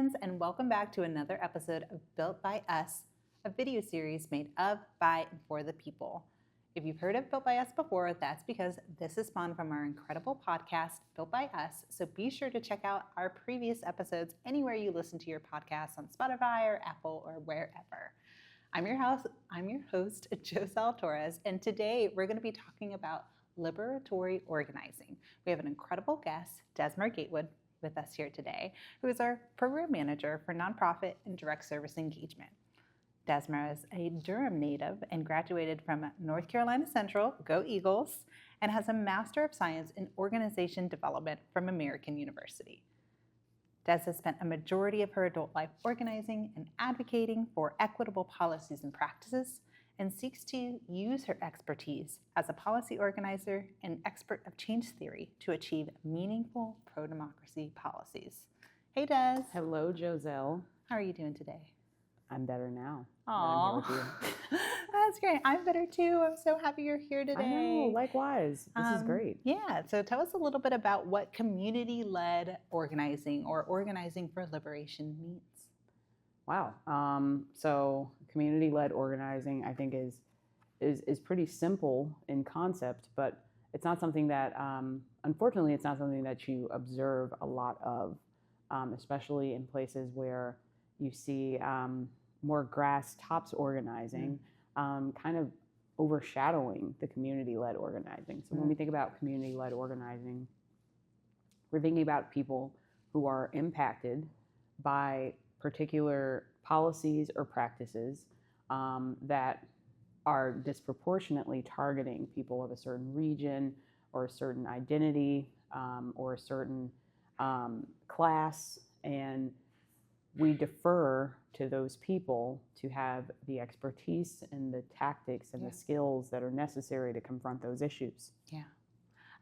friends, and welcome back to another episode of Built by Us, a video series made of, by, and for the people. If you've heard of Built by Us before, that's because this is spawned from our incredible podcast, Built by Us, so be sure to check out our previous episodes anywhere you listen to your podcasts on Spotify or Apple or wherever. I'm your host, Joselle Torres, and today we're going to be talking about liberatory organizing. We have an incredible guest, Desmera Gatewood, with us here today, who is our program manager for nonprofit and direct service engagement. Desmera is a Durham native and graduated from North Carolina Central, go Eagles, and has a Master of Science in Organization Development from American University. Des has spent a majority of her adult life organizing and advocating for equitable policies and practices, and seeks to use her expertise as a policy organizer and expert of change theory to achieve meaningful pro-democracy policies. Hey, Des. Hello, Joselle. How are you doing today? I'm better now. Aww. That's great. I'm better too. I'm so happy you're here today. I know, likewise. This is great. Yeah, so tell us a little bit about what community-led organizing or organizing for liberation means. Wow. So community-led organizing, I think, is pretty simple in concept, but it's not something that, unfortunately, it's not something that you observe a lot of, especially in places where you see more grass tops organizing, kind of overshadowing the community-led organizing. So when we think about community-led organizing, we're thinking about people who are impacted by particular policies or practices that are disproportionately targeting people of a certain region or a certain identity or a certain class, and we defer to those people to have the expertise and the tactics and the skills that are necessary to confront those issues. Yeah.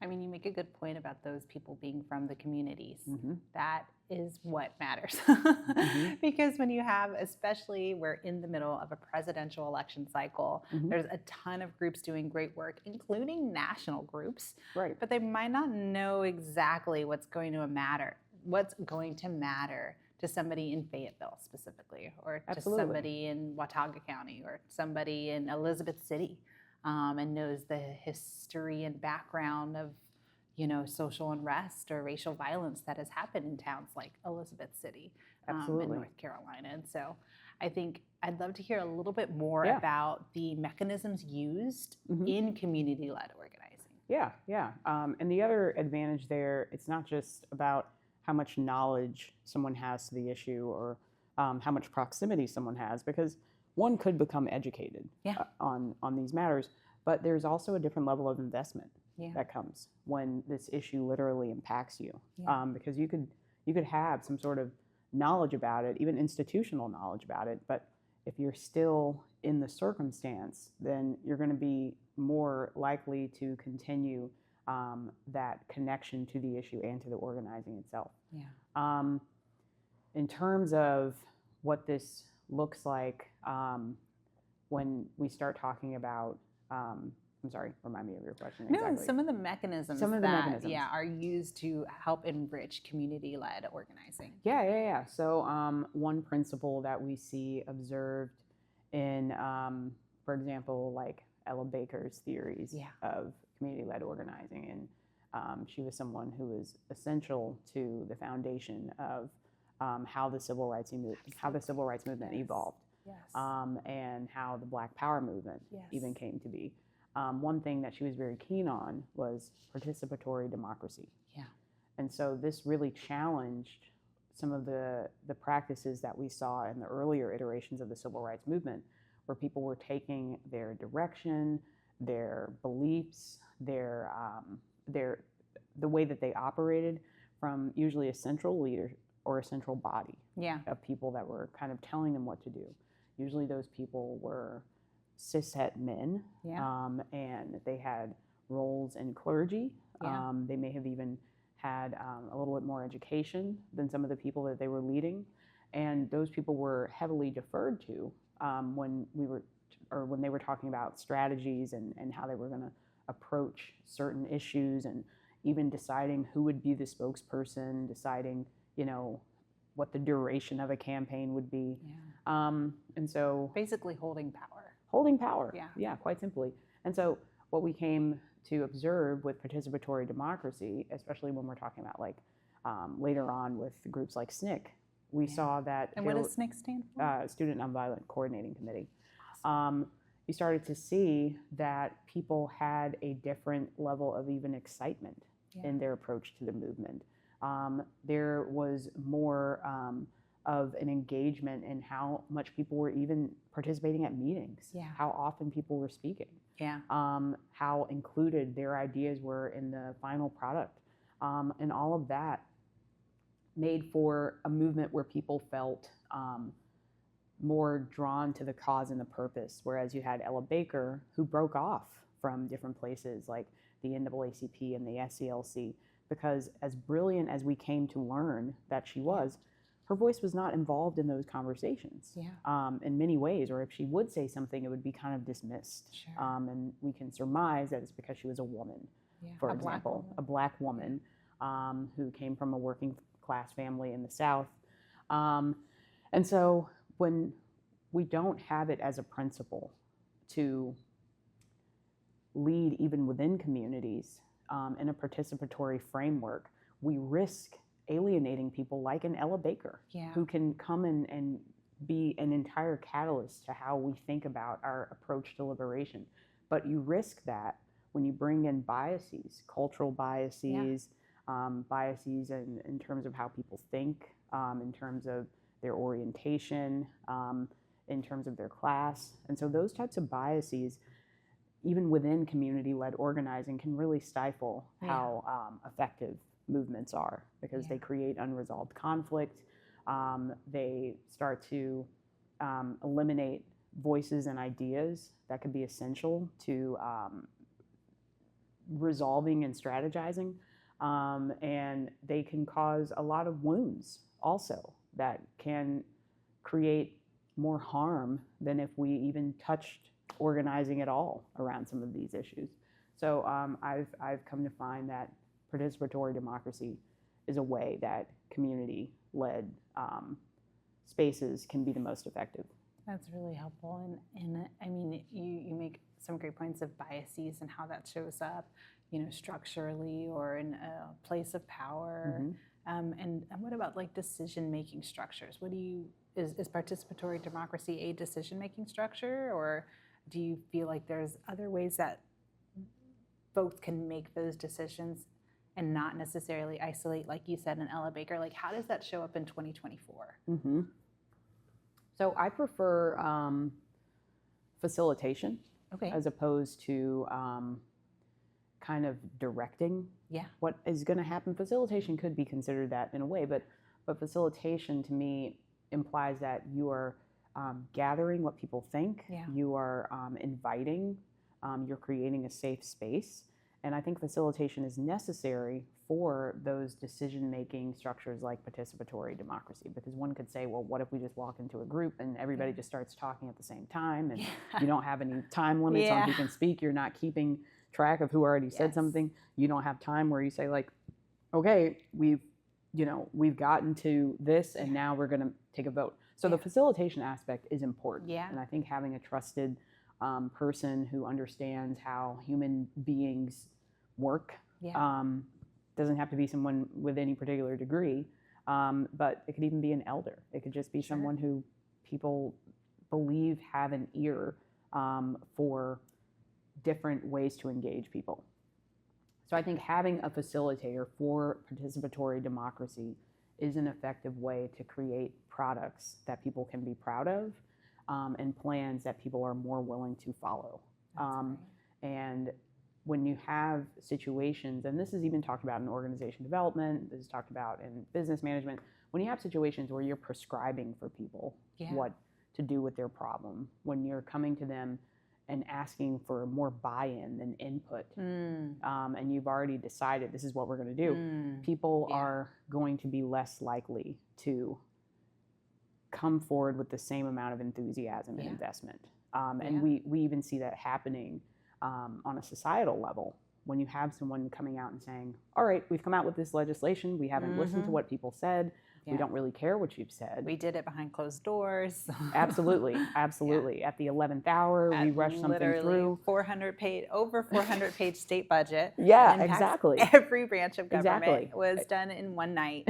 I mean, you make a good point about those people being from the communities. Mm-hmm. That is what matters. Mm-hmm. Because when you have, especially we're in the middle of a presidential election cycle, there's a ton of groups doing great work, including national groups. Right. But they might not know exactly what's going to matter to somebody in Fayetteville specifically, or to somebody in Watauga County, or somebody in Elizabeth City. And knows the history and background of, social unrest or racial violence that has happened in towns like Elizabeth City in North Carolina. And so I think I'd love to hear a little bit more about the mechanisms used in community-led organizing. Yeah. And the other advantage there, it's not just about how much knowledge someone has to the issue or how much proximity someone has, because one could become educated on these matters, but there's also a different level of investment that comes when this issue literally impacts you, because you could have some sort of knowledge about it, even institutional knowledge about it, but if you're still in the circumstance, then you're going to be more likely to continue that connection to the issue and to the organizing itself. In terms of what this looks like when we start talking about, I'm sorry, remind me of your question exactly. No, some of the mechanisms that are used to help enrich community-led organizing. Yeah. So one principle that we see observed in, for example, like Ella Baker's theories of community-led organizing, and she was someone who was essential to the foundation of how the civil rights movement evolved. And how the Black Power movement even came to be. One thing that she was very keen on was participatory democracy. And so this really challenged some of the practices that we saw in the earlier iterations of the civil rights movement, where people were taking their direction, their beliefs, the way that they operated from usually a central leader or a central body of people that were kind of telling them what to do. Usually those people were cishet men, and they had roles in clergy. They may have even had a little bit more education than some of the people that they were leading. And those people were heavily deferred to when they were talking about strategies and how they were going to approach certain issues, and even deciding who would be the spokesperson, deciding, what the duration of a campaign would be. And so basically holding power. Holding power, quite simply. And so what we came to observe with participatory democracy, especially when we're talking about like later on with groups like SNCC, we saw that. And what does SNCC stand for? Student Nonviolent Coordinating Committee. You started to see that people had a different level of even excitement in their approach to the movement. There was more of an engagement in how much people were even participating at meetings, how often people were speaking, how included their ideas were in the final product. And all of that made for a movement where people felt more drawn to the cause and the purpose, whereas you had Ella Baker, who broke off from different places like the NAACP and the SCLC, because as brilliant as we came to learn that she was, her voice was not involved in those conversations in many ways, or if she would say something, it would be kind of dismissed. And we can surmise that it's because she was a woman, for example, a Black woman who came from a working class family in the South. And so when we don't have it as a principle to lead even within communities in a participatory framework, we risk alienating people like an Ella Baker, who can come in and be an entire catalyst to how we think about our approach to liberation. But you risk that when you bring in biases, cultural biases, biases in terms of how people think, in terms of their orientation, in terms of their class. And so those types of biases, even within community-led organizing, can really stifle how effective movements are, because they create unresolved conflict. They start to eliminate voices and ideas that could be essential to resolving and strategizing. And they can cause a lot of wounds also that can create more harm than if we even touched organizing at all around some of these issues. So I've come to find that participatory democracy is a way that community-led spaces can be the most effective. That's really helpful. And I mean, you make some great points of biases and how that shows up, structurally or in a place of power. And what about like decision-making structures? Is participatory democracy a decision-making structure, or do you feel like there's other ways that folks can make those decisions and not necessarily isolate, like you said, an Ella Baker? Like, how does that show up in 2024? So I prefer facilitation as opposed to kind of directing what is going to happen. Facilitation could be considered that in a way, but facilitation to me implies that you are gathering what people think, you are inviting, you're creating a safe space. And I think facilitation is necessary for those decision-making structures like participatory democracy, because one could say, well, what if we just walk into a group and everybody just starts talking at the same time, and you don't have any time limits on who can speak, you're not keeping track of who already said something, you don't have time where you say like, okay, we've gotten to this and now we're going to take a vote. So the facilitation aspect is important. And I think having a trusted person who understands how human beings work, doesn't have to be someone with any particular degree, but it could even be an elder. It could just be someone who people believe have an ear for different ways to engage people. So I think having a facilitator for participatory democracy is an effective way to create products that people can be proud of, and plans that people are more willing to follow. And when you have situations, and this is even talked about in organization development, this is talked about in business management, when you have situations where you're prescribing for people what to do with their problem, when you're coming to them and asking for more buy-in than input, and you've already decided this is what we're going to do, people are going to be less likely to come forward with the same amount of enthusiasm and investment. And we even see that happening on a societal level, when you have someone coming out and saying, all right, we've come out with this legislation, we haven't listened to what people said, We don't really care what you've said. We did it behind closed doors. Absolutely. Absolutely. At the 11th hour, we rushed something through. Over 400-page state budget. Yeah, exactly. Every branch of government Exactly. was done in one night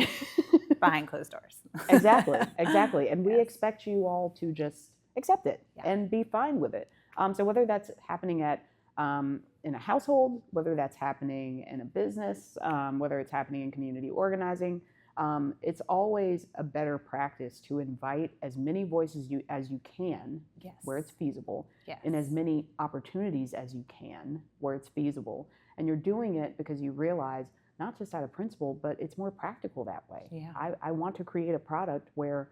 behind closed doors. Exactly. And we expect you all to just accept it and be fine with it. So whether that's happening in a household, whether that's happening in a business, whether it's happening in community organizing, it's always a better practice to invite as many voices as you can where it's feasible, and as many opportunities as you can where it's feasible. And you're doing it because you realize, not just out of principle, but it's more practical that way. Yeah. I want to create a product where,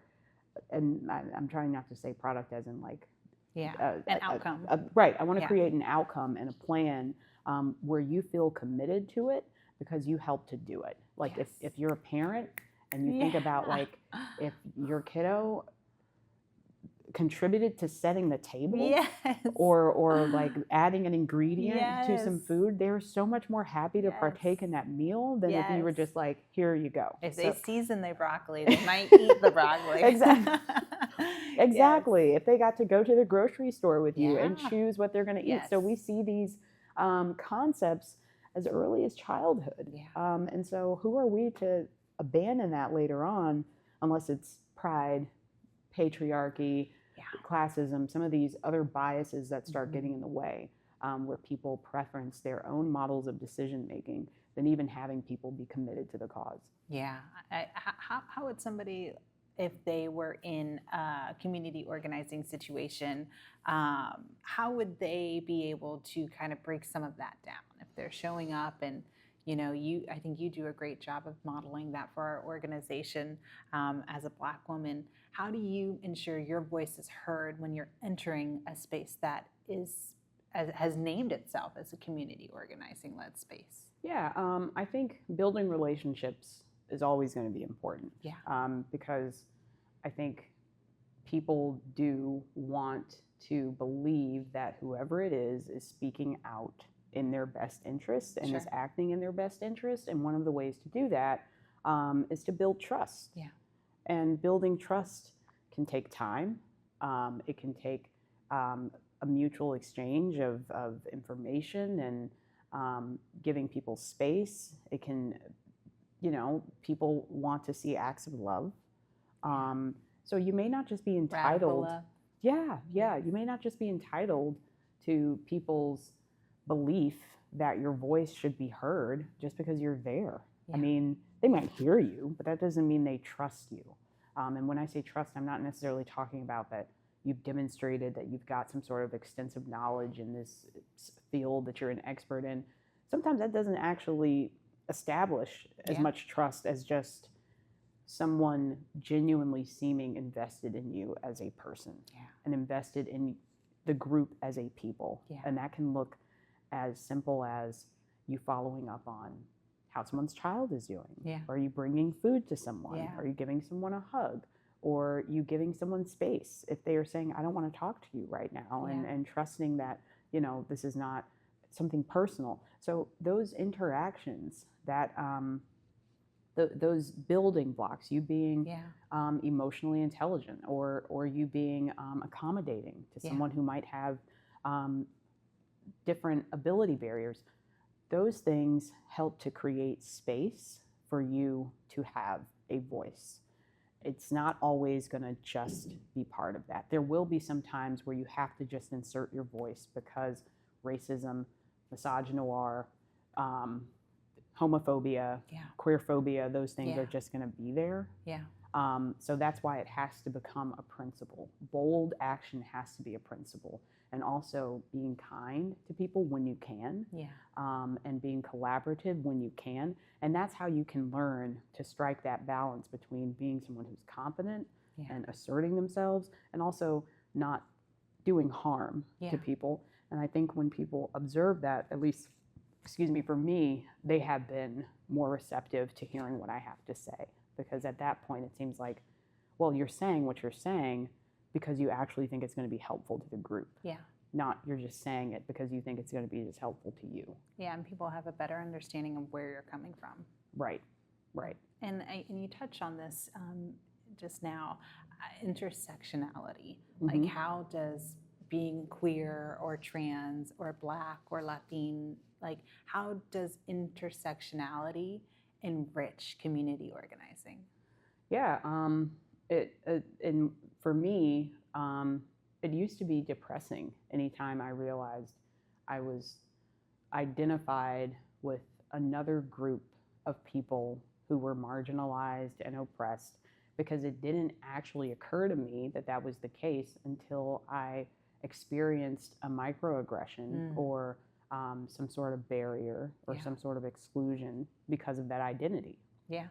and I'm trying not to say product as in like, an outcome. Right. I want to create an outcome and a plan where you feel committed to it because you help to do it. Like if you're a parent and you think about like if your kiddo contributed to setting the table or like adding an ingredient to some food, they're so much more happy to partake in that meal than if you were just like, here you go. If they season their broccoli, they might eat the broccoli. Exactly. If they got to go to the grocery store with you and choose what they're going to eat. So we see these concepts as early as childhood. And so who are we to abandon that later on, unless it's pride, patriarchy, classism, some of these other biases that start getting in the way, where people preference their own models of decision making than even having people be committed to the cause. How would somebody, if they were in a community organizing situation, how would they be able to kind of break some of that down if they're showing up? And I think you do a great job of modeling that for our organization as a Black woman. How do you ensure your voice is heard when you're entering a space that has named itself as a community organizing led space? I think building relationships is always going to be important. Because I think people do want to believe that whoever it is speaking out in their best interest and is acting in their best interest. And one of the ways to do that is to build trust. And building trust can take time. It can take a mutual exchange of information and giving people space. It can, people want to see acts of love. So you may not just be entitled. You may not just be entitled to people's belief that your voice should be heard just because you're there. I mean, they might hear you, but that doesn't mean they trust you. And when I say trust, I'm not necessarily talking about that you've demonstrated that you've got some sort of extensive knowledge in this field that you're an expert in. Sometimes that doesn't actually establish as much trust as just someone genuinely seeming invested in you as a person and invested in the group as a people. And that can look as simple as you following up on how someone's child is doing. Are you bringing food to someone? Are you giving someone a hug? Or you giving someone space if they are saying, I don't want to talk to you right now, and trusting that, this is not something personal. So those interactions that those building blocks, you being emotionally intelligent or you being accommodating to someone who might have different ability barriers, those things help to create space for you to have a voice. It's not always going to just be part of that. There will be some times where you have to just insert your voice because racism, misogynoir, homophobia, queerphobia, those things are just going to be there. So that's why it has to become a principle. Bold action has to be a principle. And also being kind to people when you can, and being collaborative when you can. And that's how you can learn to strike that balance between being someone who's competent and asserting themselves and also not doing harm to people. And I think when people observe that, at least, for me, they have been more receptive to hearing what I have to say. Because at that point, it seems like, well, you're saying what you're saying because you actually think it's going to be helpful to the group. Not you're just saying it because you think it's going to be just helpful to you. And people have a better understanding of where you're coming from. Right. Right. And you touched on this just now, intersectionality. Like, how does being queer or trans or Black or Latin, like, how does intersectionality enrich community organizing? Yeah. And for me, it used to be depressing anytime I realized I was identified with another group of people who were marginalized and oppressed, because it didn't actually occur to me that that was the case until I experienced a microaggression or some sort of barrier or some sort of exclusion because of that identity. Yeah.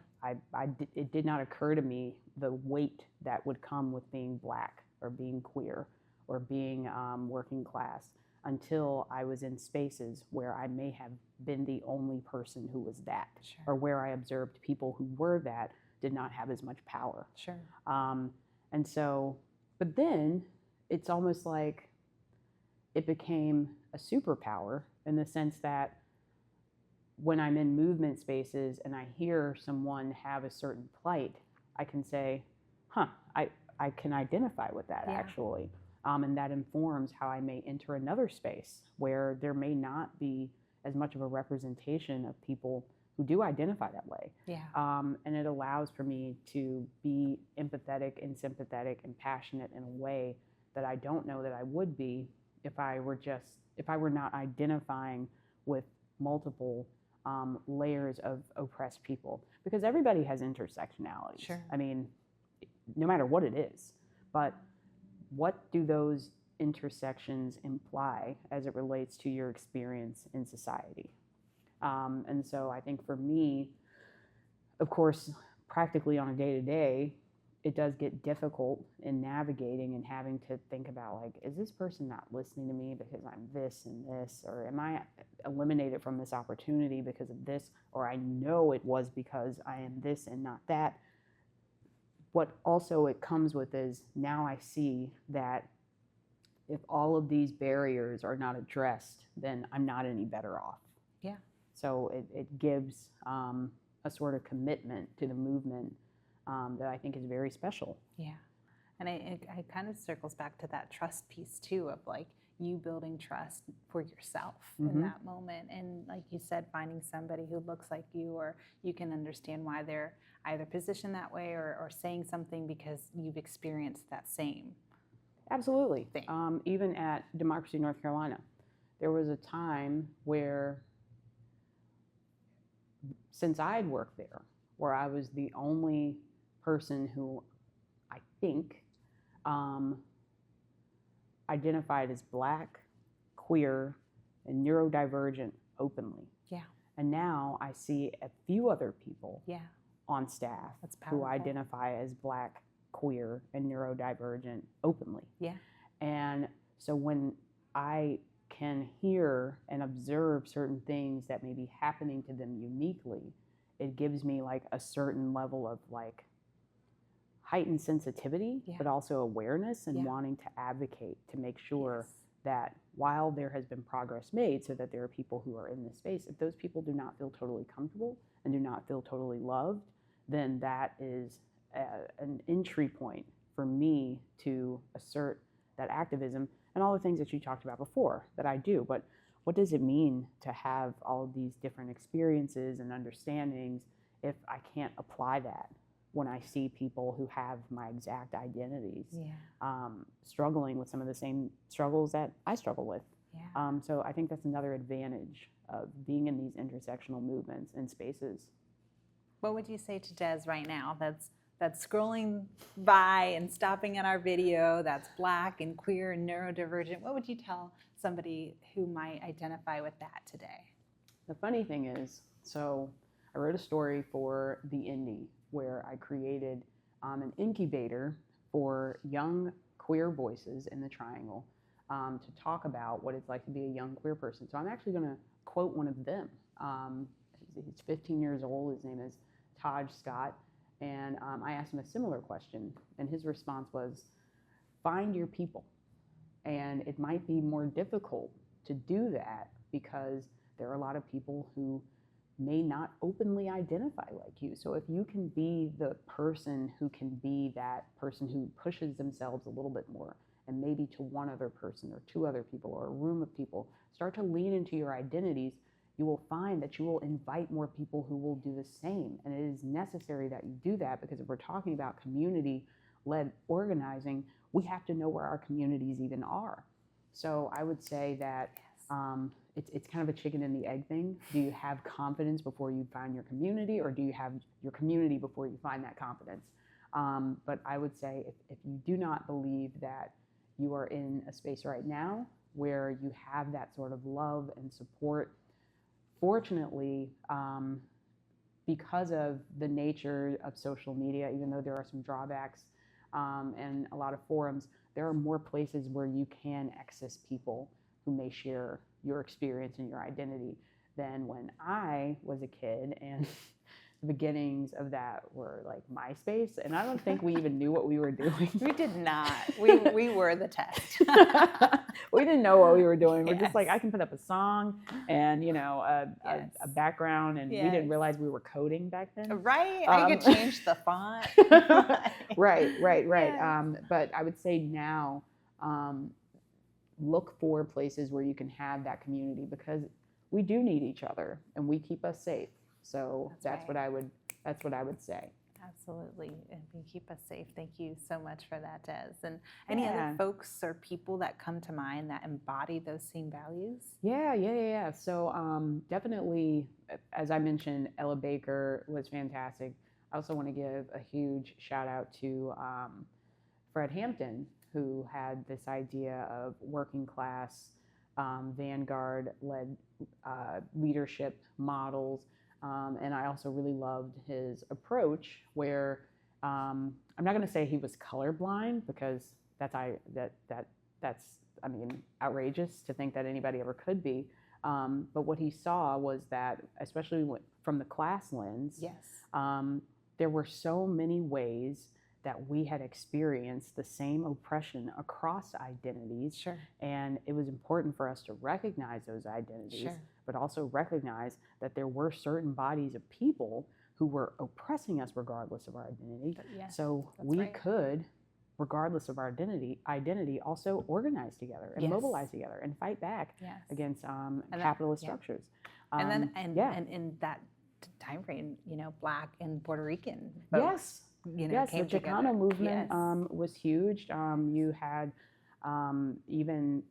It did not occur to me the weight that would come with being Black or being queer or being working class until I was in spaces where I may have been the only person who was that, or where I observed people who were that did not have as much power. Sure. And so, but then it's almost like it became a superpower in the sense that when I'm in movement spaces and I hear someone have a certain plight, I can say, I can identify with that actually. And that informs how I may enter another space where there may not be as much of a representation of people who do identify that way. Yeah. And it allows for me to be empathetic and sympathetic and passionate in a way that I don't know that I would be if I were not identifying with multiple layers of oppressed people. Because everybody has intersectionality. Sure. I mean, no matter what it is. But what do those intersections imply as it relates to your experience in society? And so I think for me, of course, practically on a day-to-day, it does get difficult in navigating and having to think about, like, is this person not listening to me because I'm this and this, or am I eliminated from this opportunity because of this, or I know it was because I am this and not that. What also it comes with is now I see that if all of these barriers are not addressed, then I'm not any better off. Yeah. So it gives a sort of commitment to the movement that I think is very special. Yeah. And it kind of circles back to that trust piece too, of like you building trust for yourself in that moment. And like you said, finding somebody who looks like you, or you can understand why they're either positioned that way or saying something because you've experienced that same. Absolutely. Even at Democracy North Carolina, there was a time where, since I'd worked there, where I was the only person who I think identified as Black, queer, and neurodivergent openly. Yeah. And now I see a few other people on staff who powerful. identify as Black, queer, and neurodivergent openly. Yeah. And so when I can hear and observe certain things that may be happening to them uniquely, it gives me like a certain level of like heightened sensitivity, but also awareness and wanting to advocate to make sure that while there has been progress made so that there are people who are in this space, if those people do not feel totally comfortable and do not feel totally loved, then that is an entry point for me to assert that activism and all the things that you talked about before that I do. But what does it mean to have all of these different experiences and understandings if I can't apply that when I see people who have my exact identities struggling with some of the same struggles that I struggle with? So I think that's another advantage of being in these intersectional movements and spaces. What would you say to Des right now that's scrolling by and stopping at our video, that's Black and queer and neurodivergent? What would you tell somebody who might identify with that today? The funny thing is, so I wrote a story for the Indie where I created an incubator for young queer voices in the Triangle to talk about what it's like to be a young queer person. So I'm actually going to quote one of them. He's 15 years old. His name is Taj Scott. And I asked him a similar question. And his response was, find your people. And it might be more difficult to do that because there are a lot of people who may not openly identify like you. So if you can be the person who pushes themselves a little bit more, and maybe to one other person or two other people or a room of people, start to lean into your identities, you will find that you will invite more people who will do the same. And it is necessary that you do that, because if we're talking about community-led organizing, we have to know where our communities even are. So I would say that it's kind of a chicken and the egg thing. Do you have confidence before you find your community, or do you have your community before you find that confidence? But I would say if you do not believe that you are in a space right now where you have that sort of love and support, fortunately, because of the nature of social media, even though there are some drawbacks and a lot of forums, there are more places where you can access people who may share your experience and your identity than when I was a kid, and the beginnings of that were like MySpace, and I don't think we even knew what we were doing. We did not. We were the test. We didn't know what we were doing. We're Yes. just like, I can put up a song and, you know, Yes. a background, and we Yes. didn't realize we were coding back then. Right. I could change the font. Right. Yes. But I would say now, look for places where you can have that community, because we do need each other and we keep us safe. So that's what I would say. Absolutely. And we keep us safe. Thank you so much for that, Des. And any other folks or people that come to mind that embody those same values? Yeah. So definitely, as I mentioned, Ella Baker was fantastic. I also want to give a huge shout out to Fred Hampton, who had this idea of working class vanguard-led leadership models. And I also really loved his approach, where I'm not going to say he was colorblind, because that's outrageous to think that anybody ever could be. But what he saw was that, especially from the class lens, there were so many ways that we had experienced the same oppression across identities. Sure. And it was important for us to recognize those identities, Sure. but also recognize that there were certain bodies of people who were oppressing us regardless of our identity. Yes, so that's we right. could, regardless of our identity, also organize together and Yes. mobilize together and fight back Yes. against capitalist structures. And in that time frame, you know, Black and Puerto Rican folks, you know, yes, came the together. Chicano movement Yes. was huge. You had even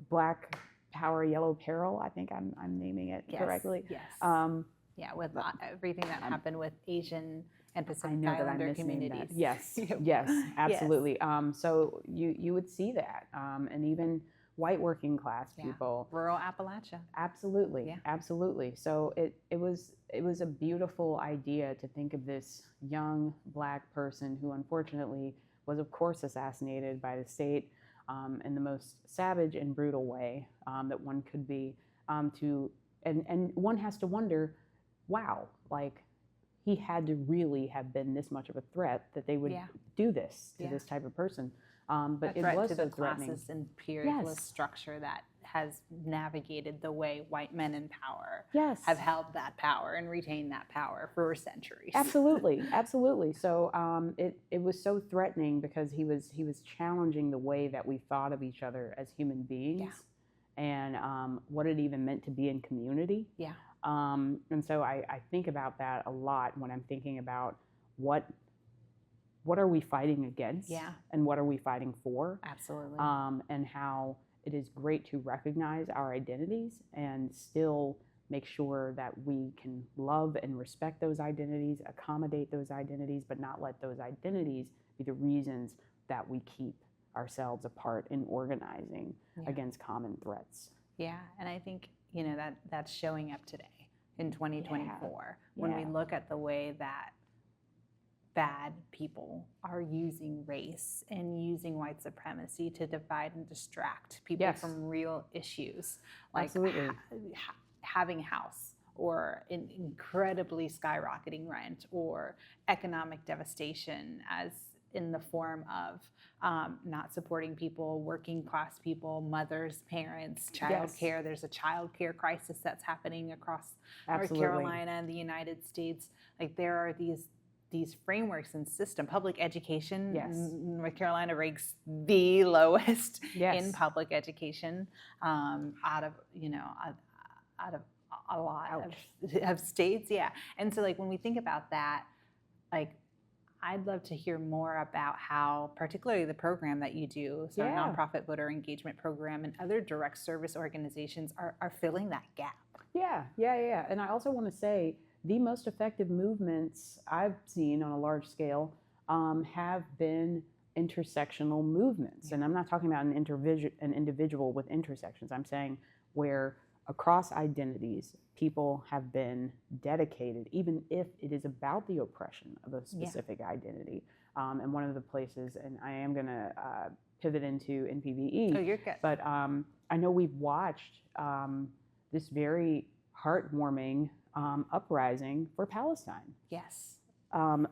Black Power, Yellow Peril. I think I'm naming it correctly. Yes. With everything that happened with Asian and I Pacific know that I'm Islander misnaming communities. that. Yes, absolutely. So you would see that, and even white working class people, rural Appalachia. Absolutely. So it was a beautiful idea to think of this young Black person who unfortunately was, of course, assassinated by the state in the most savage and brutal way that one could be. And one has to wonder, wow, like, he had to really have been this much of a threat that they would do this to this type of person. But it was to so the threatening. classist imperialist structure that has navigated the way white men in power have held that power and retained that power for centuries. Absolutely. So it was so threatening, because he was challenging the way that we thought of each other as human beings, and what it even meant to be in community. And so I think about that a lot when I'm thinking about what are we fighting against, and what are we fighting for. Absolutely. And how it is great to recognize our identities and still make sure that we can love and respect those identities, accommodate those identities, but not let those identities be the reasons that we keep ourselves apart in organizing against common threats. Yeah, and I think, you know, that's showing up today in 2024 when we look at the way that bad people are using race and using white supremacy to divide and distract people from real issues, like having a house, or incredibly skyrocketing rent, or economic devastation as in the form of not supporting people, working class people, mothers, parents, childcare. There's a childcare crisis that's happening across North Carolina and the United States. Like there are these frameworks and system. Public education, North Carolina ranks the lowest in public education out of a lot of states. Yeah. And so like when we think about that, like I'd love to hear more about how particularly the program that you do, so nonprofit voter engagement program and other direct service organizations are filling that gap. Yeah. And I also want to say the most effective movements I've seen on a large scale have been intersectional movements. And I'm not talking about an individual with intersections. I'm saying where across identities, people have been dedicated, even if it is about the oppression of a specific identity. And one of the places, and I am going to pivot into NPVE. Oh, you're good. But I know we've watched this very heartwarming uprising for Palestine. Yes.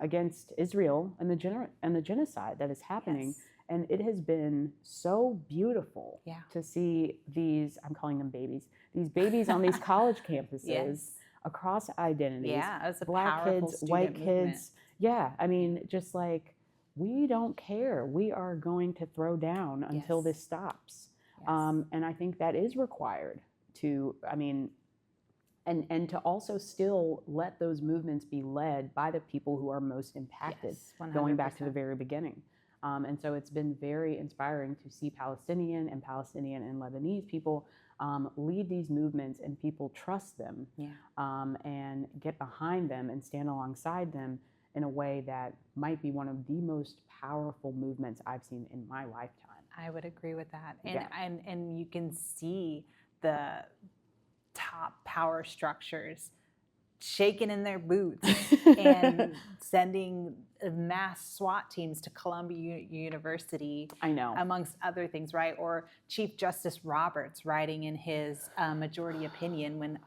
Against Israel and the genocide that is happening. Yes. And it has been so beautiful to see these, I'm calling them babies, these babies on these college campuses across identities. Yeah, it was a Black powerful kids, white movement. kids. Yeah, I mean, just like, we don't care. We are going to throw down until this stops. Yes. And I think that is required to, I mean, and to also still let those movements be led by the people who are most impacted, going back to the very beginning. And so it's been very inspiring to see Palestinian and Lebanese people lead these movements, and people trust them and get behind them and stand alongside them in a way that might be one of the most powerful movements I've seen in my lifetime. I would agree with that. And you can see the top power structures shaking in their boots and sending mass SWAT teams to Columbia University. I know. Amongst other things, right? Or Chief Justice Roberts writing in his majority opinion when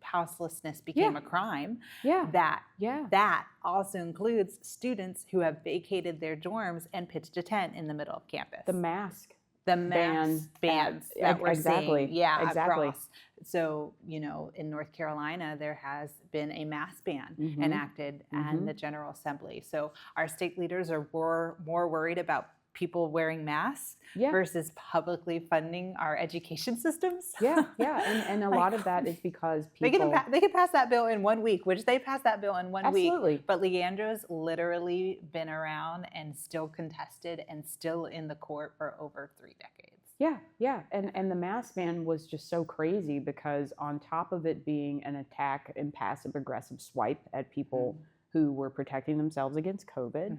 houselessness became a crime. That also includes students who have vacated their dorms and pitched a tent in the middle of campus. The mask bans that we're seeing, exactly. across. So, in North Carolina, there has been a mask ban enacted in the General Assembly. So our state leaders are more worried about people wearing masks versus publicly funding our education systems. And a lot of that is because people... They can pass that bill in 1 week, which they passed that bill in one Absolutely. week. But Leandro's literally been around and still contested and still in the court for over 3 decades. And the mask ban was just so crazy because on top of it being an attack and passive-aggressive swipe at people who were protecting themselves against COVID,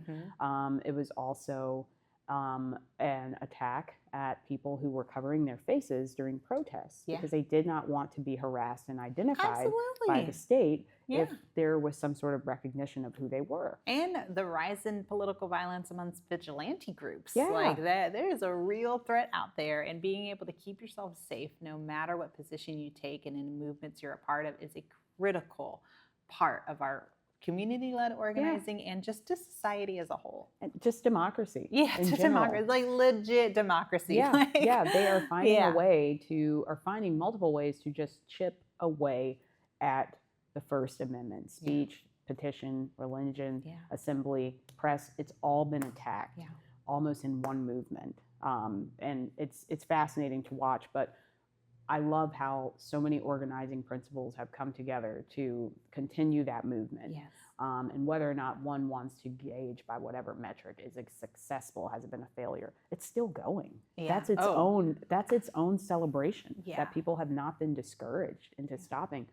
it was also an attack at people who were covering their faces during protests because they did not want to be harassed and identified by the state if there was some sort of recognition of who they were. And the rise in political violence amongst vigilante groups. Like that, there's a real threat out there, and being able to keep yourself safe no matter what position you take and in movements you're a part of is a critical part of our community-led organizing and just to society as a whole. And just democracy. Just democracy, like legit democracy. They are finding multiple ways to just chip away at the First Amendment. Speech, petition, religion, assembly, press, it's all been attacked almost in one movement. And it's fascinating to watch, but I love how so many organizing principles have come together to continue that movement. And whether or not one wants to gauge by whatever metric is successful, has it been a failure, it's still going. That's its own celebration that people have not been discouraged into stopping.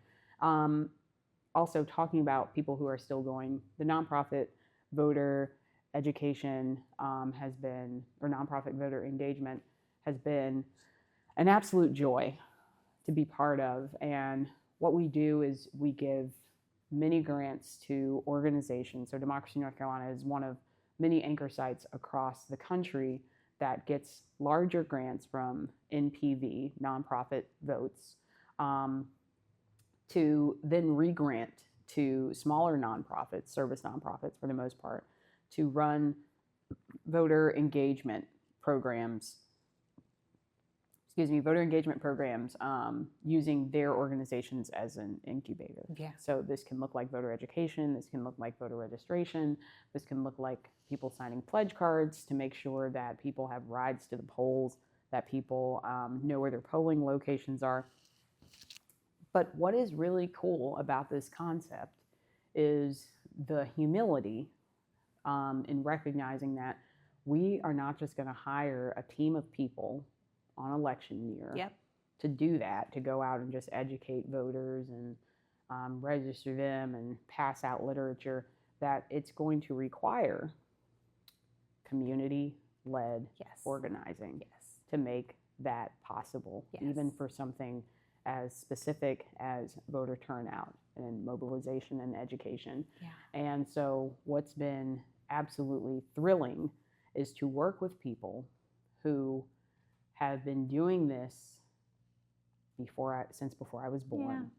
Also talking about people who are still going, the nonprofit voter education nonprofit voter engagement has been an absolute joy to be part of. And what we do is we give many grants to organizations. So Democracy North Carolina is one of many anchor sites across the country that gets larger grants from NPV, nonprofit votes, to then re-grant to smaller nonprofits, service nonprofits for the most part, to run voter engagement programs using their organizations as an incubator. Yeah. So this can look like voter education, this can look like voter registration, this can look like people signing pledge cards to make sure that people have rides to the polls, that people know where their polling locations are. But what is really cool about this concept is the humility in recognizing that we are not just going to hire a team of people on election year to do that, to go out and just educate voters and register them and pass out literature, that it's going to require community-led organizing to make that possible, even for something as specific as voter turnout and mobilization and education. And so what's been absolutely thrilling is to work with people who have been doing this since before I was born.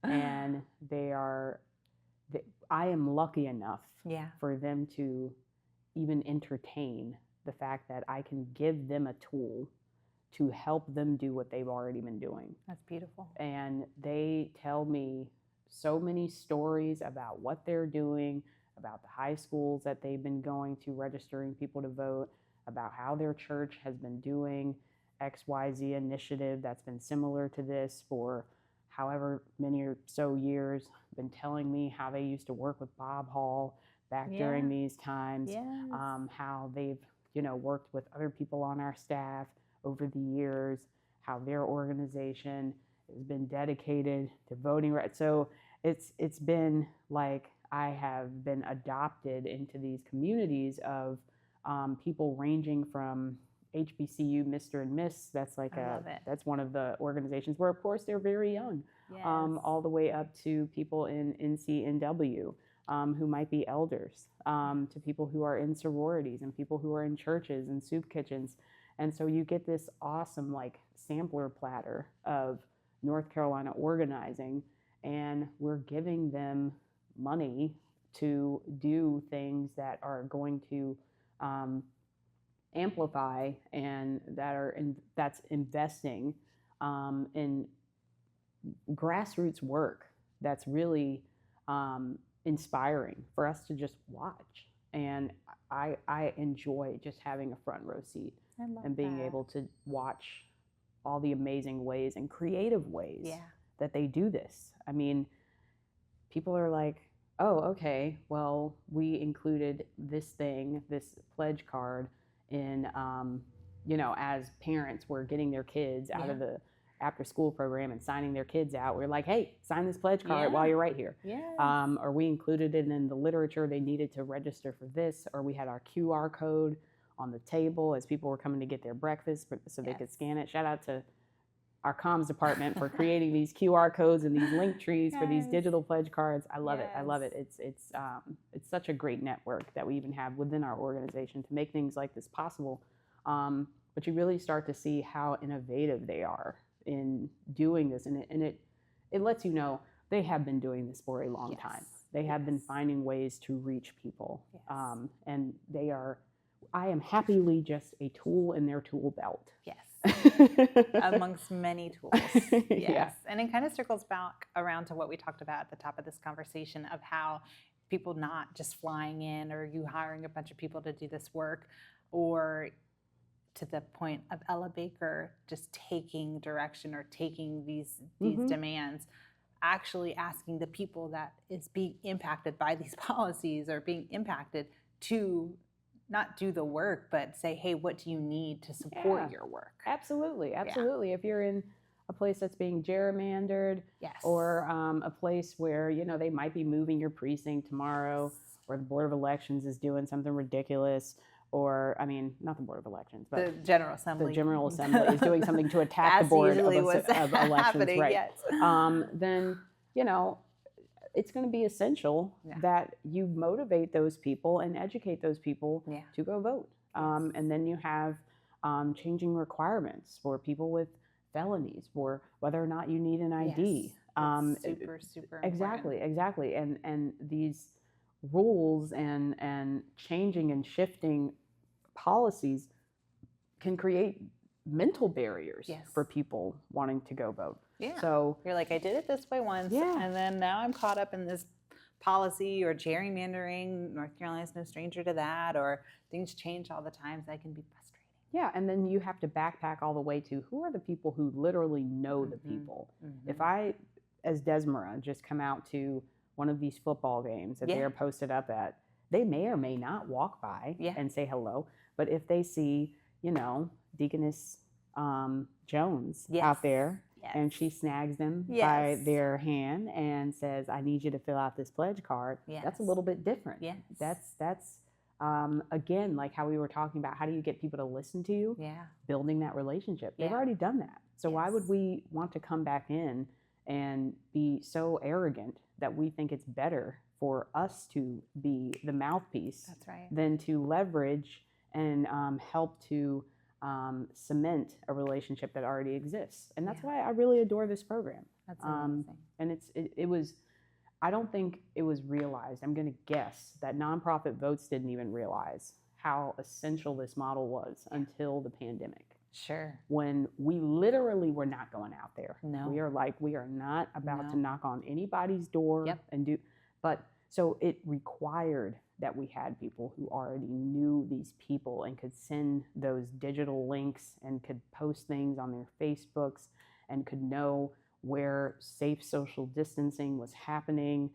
And I am lucky enough for them to even entertain the fact that I can give them a tool to help them do what they've already been doing. That's beautiful. And they tell me so many stories about what they're doing, about the high schools that they've been going to registering people to vote, about how their church has been doing XYZ initiative that's been similar to this for however many or so years, been telling me how they used to work with Bob Hall back during these times, how they've worked with other people on our staff over the years, how their organization has been dedicated to voting rights. So it's been like I have been adopted into these communities of people ranging from HBCU Mr. and Miss. That's like that's one of the organizations where, of course, they're very young, all the way up to people in NCNW who might be elders, to people who are in sororities and people who are in churches and soup kitchens. And so you get this awesome like sampler platter of North Carolina organizing, and we're giving them money to do things that are going to amplify and that's investing in grassroots work that's really inspiring for us to just watch. And I enjoy just having a front row seat and being able to watch all the amazing ways and creative ways that they do this. I mean, people are like, oh, okay, well, we included this pledge card in, as parents were getting their kids out of the after school program and signing their kids out. We're like, hey, sign this pledge card while you're right here. Or we included it in the literature they needed to register for this, or we had our QR code on the table as people were coming to get their breakfast so they could scan it. Shout out to our comms department for creating these QR codes and these link trees for these digital pledge cards. I love it. I love it. It's such a great network that we even have within our organization to make things like this possible. But you really start to see how innovative they are in doing this, and it lets you know they have been doing this for a long time. They have been finding ways to reach people, and I am happily just a tool in their tool belt. Amongst many tools. And it kind of circles back around to what we talked about at the top of this conversation of how people not just flying in or you hiring a bunch of people to do this work, or to the point of Ella Baker just taking direction or taking these demands, actually asking the people that is being impacted by these policies or being impacted to not do the work, but say, hey, what do you need to support your work? Absolutely. If you're in a place that's being gerrymandered, or a place where, they might be moving your precinct tomorrow, or the Board of Elections is doing something ridiculous, or, not the Board of Elections, but the General Assembly. The General Assembly is doing something to attack the Board of Elections, right? Then, it's going to be essential that you motivate those people and educate those people to go vote. And then you have changing requirements for people with felonies, for whether or not you need an ID. Super Exactly. And these rules and changing and shifting policies can create mental barriers for people wanting to go vote. Yeah. So you're like, I did it this way once, and then now I'm caught up in this policy or gerrymandering. North Carolina's no stranger to that, or things change all the time, so that can be frustrating. Yeah, and then you have to backpack all the way to who are the people who literally know the people. If I, as Desmera, just come out to one of these football games that they're posted up at, they may or may not walk by and say hello. But if they see, Deaconess Jones out there, and she snags them by their hand and says, I need you to fill out this pledge card, that's a little bit different. Yes. That's again, like how we were talking about, how do you get people to listen to you? Building that relationship. They've already done that. So why would we want to come back in and be so arrogant that we think it's better for us to be the mouthpiece than to leverage and help to cement a relationship that already exists? And that's why I really adore this program. That's amazing. And it was, I don't think it was realized. I'm going to guess that nonprofit votes didn't even realize how essential this model was until the pandemic. Sure. When we literally were not going out there. No. We are not about to knock on anybody's door and do, but so it required that we had people who already knew these people and could send those digital links and could post things on their Facebooks and could know where safe social distancing was happening,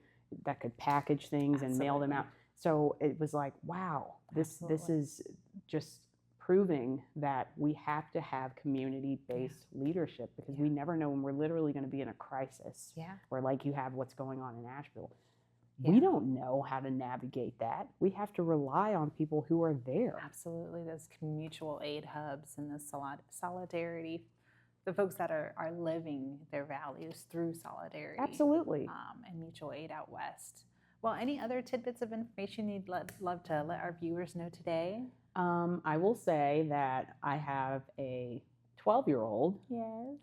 that could package things and mail them out. So it was like, wow, this is just proving that we have to have community-based leadership, because we never know when we're literally going to be in a crisis, or like you have what's going on in Asheville. We don't know how to navigate that. We have to rely on people who are there. Absolutely. Those mutual aid hubs and the solidarity, the folks that are living their values through solidarity. Absolutely. And mutual aid out west. Well, any other tidbits of information you'd love to let our viewers know today? I will say that I have a 12-year-old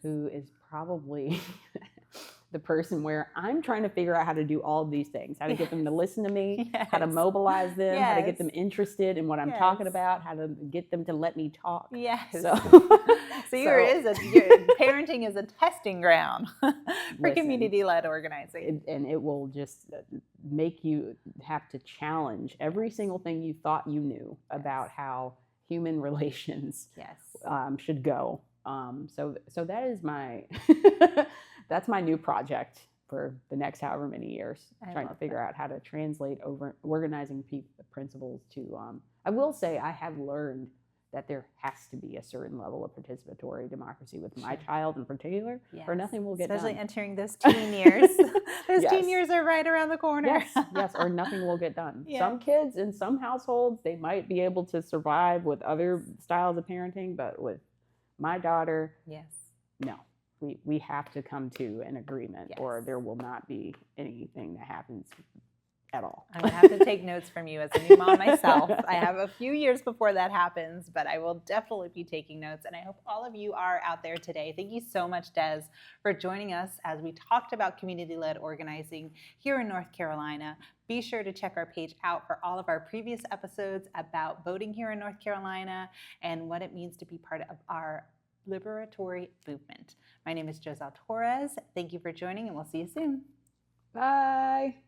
who is probably the person where I'm trying to figure out how to do all of these things, how to get them to listen to me, how to mobilize them, how to get them interested in what I'm talking about, how to get them to let me talk. So parenting is a testing ground for community-led organizing. And it will just make you have to challenge every single thing you thought you knew about how human relations should go. So that is my that's my new project for the next however many years, trying to figure out how to translate over organizing principles to, I will say I have learned that there has to be a certain level of participatory democracy with my child in particular, or nothing will get done. Especially entering those teen years. Those teen years are right around the corner. Yes, or nothing will get done. Some kids in some households, they might be able to survive with other styles of parenting, but with my daughter, no. We have to come to an agreement, or there will not be anything that happens at all. I'm going to have to take notes from you as a new mom myself. I have a few years before that happens, but I will definitely be taking notes, and I hope all of you are out there today. Thank you so much, Des, for joining us as we talked about community-led organizing here in North Carolina. Be sure to check our page out for all of our previous episodes about voting here in North Carolina and what it means to be part of our liberatory movement. My name is Joselle Torres. Thank you for joining, and we'll see you soon. Bye.